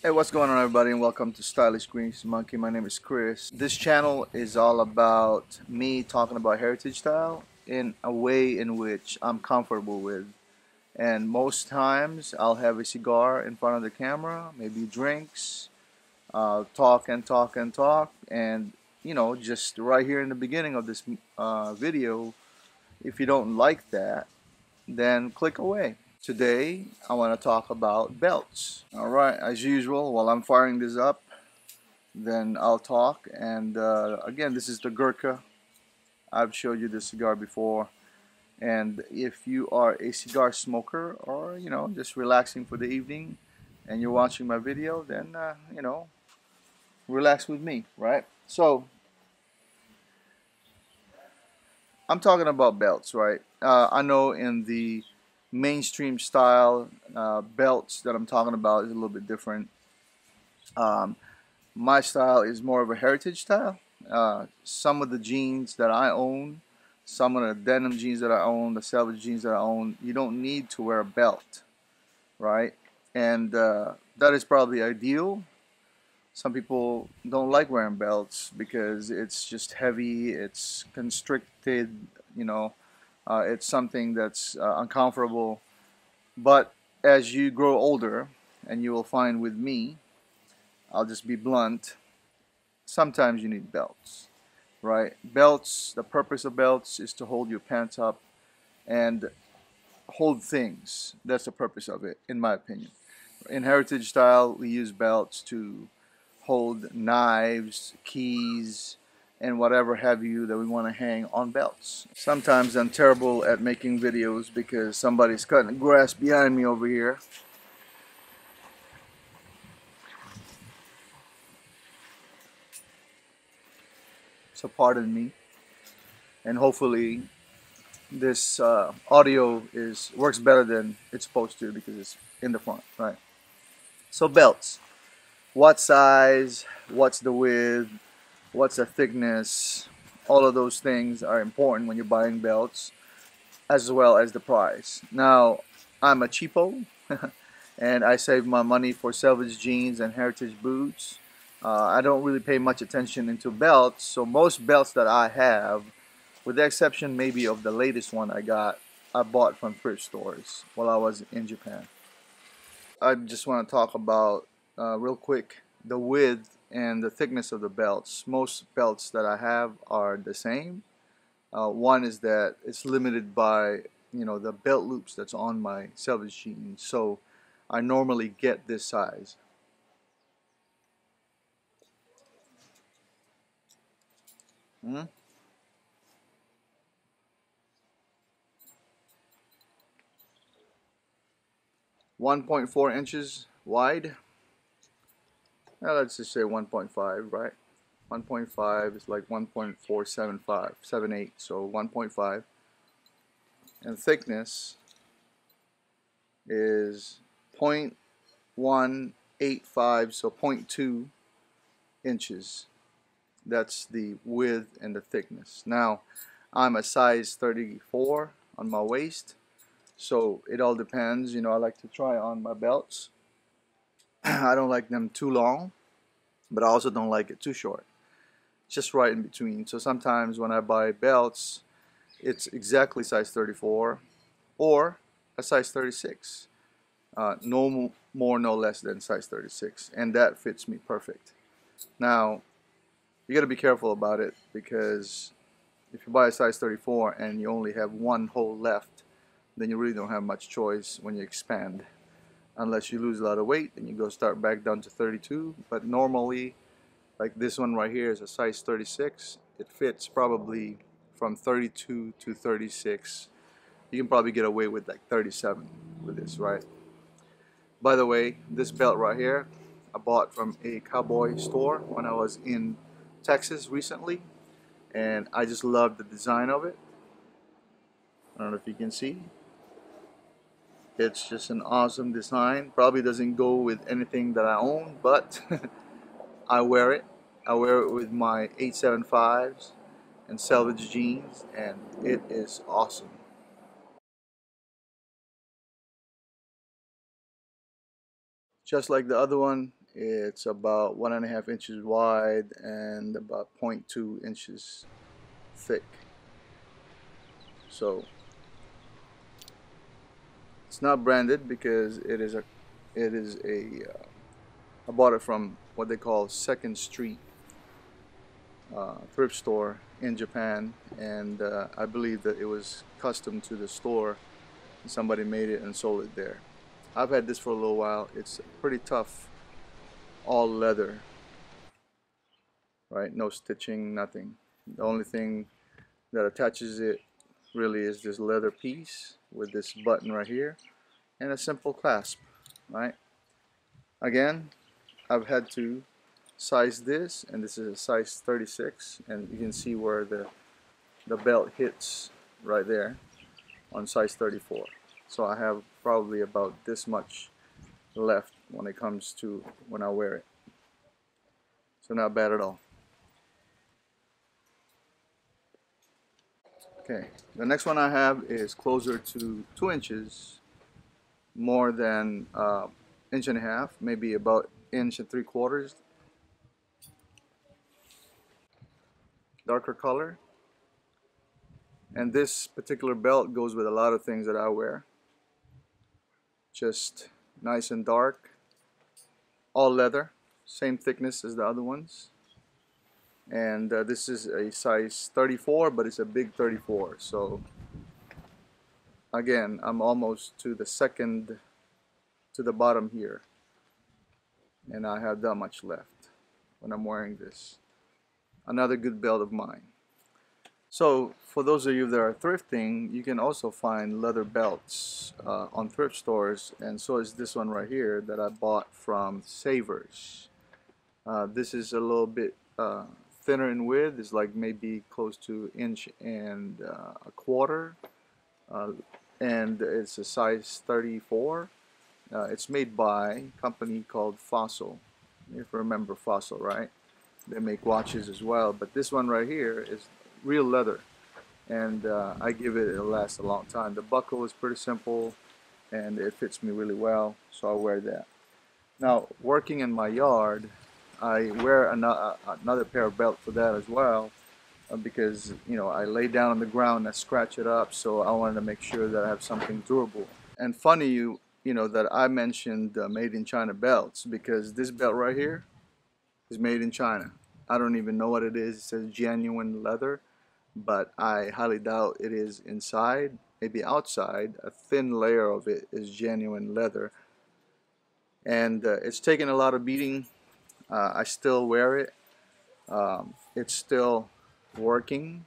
Hey, what's going on, everybody, and welcome to Stylish Greens Monkey. My name is Chris. This channel is all about me talking about heritage style in a way in which I'm comfortable with. And most times I'll have a cigar in front of the camera, maybe drinks, talk and talk and talk, and just right here in the beginning of this video, if you don't like that, then click away. Today, I want to talk about belts. Alright, as usual, while I'm firing this up, then I'll talk. And again, this is the Gurkha. I've showed you this cigar before. And if you are a cigar smoker or, just relaxing for the evening and you're watching my video, then, relax with me, right? So, I'm talking about belts, right? I know in the mainstream style, belts that I'm talking about is a little bit different. Um, my style is more of a heritage style. Some of the jeans that I own, some of the denim jeans that I own, the selvage jeans that I own, you don't need to wear a belt, right? And that is probably ideal. Some people don't like wearing belts because it's just heavy, it's constricted, you know, it's something that's uncomfortable. But as you grow older, and you will find with me, I'll just be blunt, sometimes you need belts, right? Belts, the purpose of belts is to hold your pants up and hold things. That's the purpose of it, in my opinion. In heritage style, we use belts to hold knives, keys, and whatever have you that we want to hang on belts. Sometimes I'm terrible at making videos because somebody's cutting grass behind me over here. So pardon me. And hopefully this audio works better than it's supposed to because it's in the front, right? So belts. What size? What's the width? What's the thickness? All of those things are important when you're buying belts, as well as the price. Now, I'm a cheapo, and I save my money for selvage jeans and heritage boots. I don't really pay much attention into belts, so most belts that I have, with the exception maybe of the latest one I bought from thrift stores while I was in Japan. I just want to talk about real quick the width and the thickness of the belts. Most belts that I have are the same. One is that it's limited by the belt loops that's on my selvage jeans, so I normally get this size. Hmm? 1.4 inches wide. Let's just say 1.5, right? 1.5 is like 1.47578, so 1.5. And thickness is 0.185, so 0.2 inches. That's the width and the thickness. Now, I'm a size 34 on my waist, so it all depends. I like to try on my belts. I don't like them too long, but I also don't like it too short. Just right in between. So sometimes when I buy belts, it's exactly size 34 or a size 36. No more, no less than size 36, and that fits me perfect. Now, you got to be careful about it because if you buy a size 34 and you only have one hole left, then you really don't have much choice when you expand. Unless you lose a lot of weight and you go start back down to 32. But normally, like this one right here is a size 36. It fits probably from 32 to 36. You can probably get away with like 37 with this, right? By the way, this belt right here, I bought from a cowboy store when I was in Texas recently, and I just love the design of it. I don't know if you can see. It's just an awesome design. Probably doesn't go with anything that I own, but I wear it. I wear it with my 875s and selvage jeans, and it is awesome. Just like the other one, It's about 1.5 inches wide and about 0.2 inches thick. So it's not branded because I bought it from what they call Second Street thrift store in Japan, and I believe that it was custom to the store. Somebody made it and sold it there. I've had this for a little while. It's pretty tough, all leather, right? No stitching, nothing. The only thing that attaches it really is this leather piece with this button right here and a simple clasp, right? Again, I've had to size this, and this is a size 36, and you can see where the belt hits right there on size 34. So I have probably about this much left when it comes to when I wear it. So not bad at all. Okay, the next one I have is closer to 2 inches, more than inch and a half, maybe about inch and 3/4, darker color. And this particular belt goes with a lot of things that I wear. Just nice and dark, all leather, same thickness as the other ones. And this is a size 34, but it's a big 34. So again, I'm almost to the bottom here, and I have that much left when I'm wearing this. Another good belt of mine. So for those of you that are thrifting, you can also find leather belts on thrift stores, and so is this one right here that I bought from Savers. This is a little bit thinner in width. It's like maybe close to inch and a quarter, and it's a size 34. It's made by a company called Fossil. If you remember Fossil, right? They make watches as well, but this one right here is real leather, and I give it, it'll last a long time. The buckle is pretty simple, and it fits me really well, so I wear that. Now, working in my yard, I wear another pair of belt for that as well, because I lay down on the ground and I scratch it up, so I wanted to make sure that I have something durable. And funny that I mentioned made in China belts, because this belt right here is made in China. I don't even know what it is. It says genuine leather, but I highly doubt it is inside. Maybe outside, a thin layer of it is genuine leather. And it's taken a lot of beating. I still wear it. It's still working,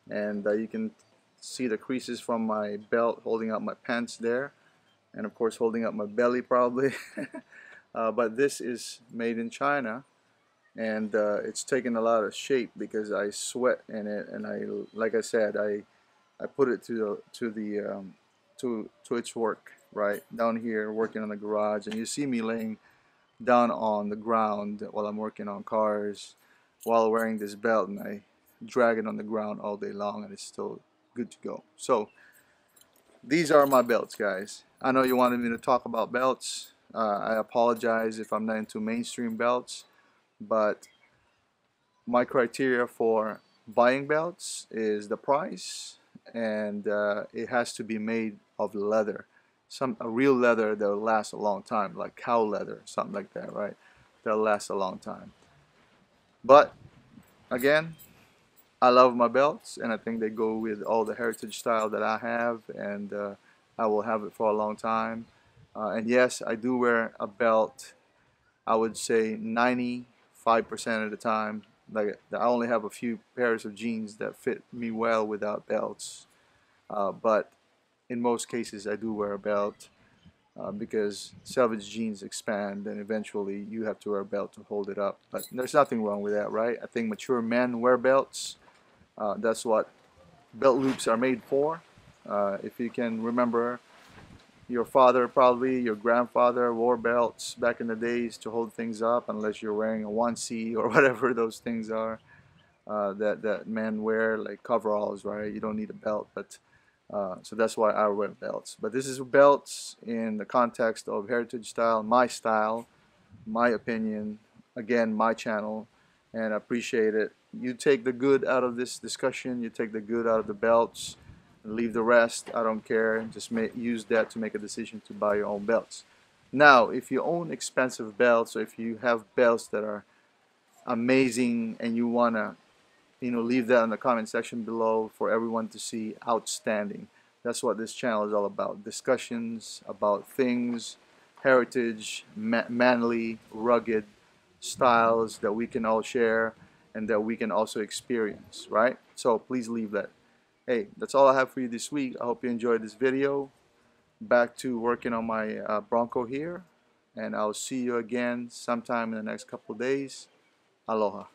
and you can see the creases from my belt holding up my pants there, and of course holding up my belly probably. But this is made in China, and it's taken a lot of shape because I sweat in it, and like I said, I put it to its work right down here, working on the garage, and you see me laying down on the ground while I'm working on cars while wearing this belt, and I drag it on the ground all day long, and it's still good to go. So these are my belts, guys. I know you wanted me to talk about belts. I apologize if I'm not into mainstream belts, but my criteria for buying belts is the price, and it has to be made of leather, a real leather that will last a long time, like cow leather, something like that, right? That'll last a long time. But again, I love my belts, and I think they go with all the heritage style that I have, and I will have it for a long time. And yes, I do wear a belt, I would say 95% of the time. Like, I only have a few pairs of jeans that fit me well without belts, but in most cases I do wear a belt because selvage jeans expand, and eventually you have to wear a belt to hold it up. But there's nothing wrong with that, right? I think mature men wear belts. That's what belt loops are made for. If you can remember, your father, probably your grandfather, wore belts back in the days to hold things up, unless you're wearing a onesie or whatever those things are that men wear, like coveralls, right? You don't need a belt, but so that's why I wear belts. But this is belts in the context of heritage style, my style, my opinion, again, my channel, and I appreciate it. You take the good out of this discussion, you take the good out of the belts, and leave the rest. I don't care. Just use that to make a decision to buy your own belts. Now, if you own expensive belts, or if you have belts that are amazing and you want to leave that in the comment section below for everyone to see. Outstanding. That's what this channel is all about. Discussions about things, heritage, manly, rugged styles that we can all share and that we can also experience, right? So please leave that. Hey, that's all I have for you this week. I hope you enjoyed this video. Back to working on my Bronco here, and I'll see you again sometime in the next couple of days. Aloha.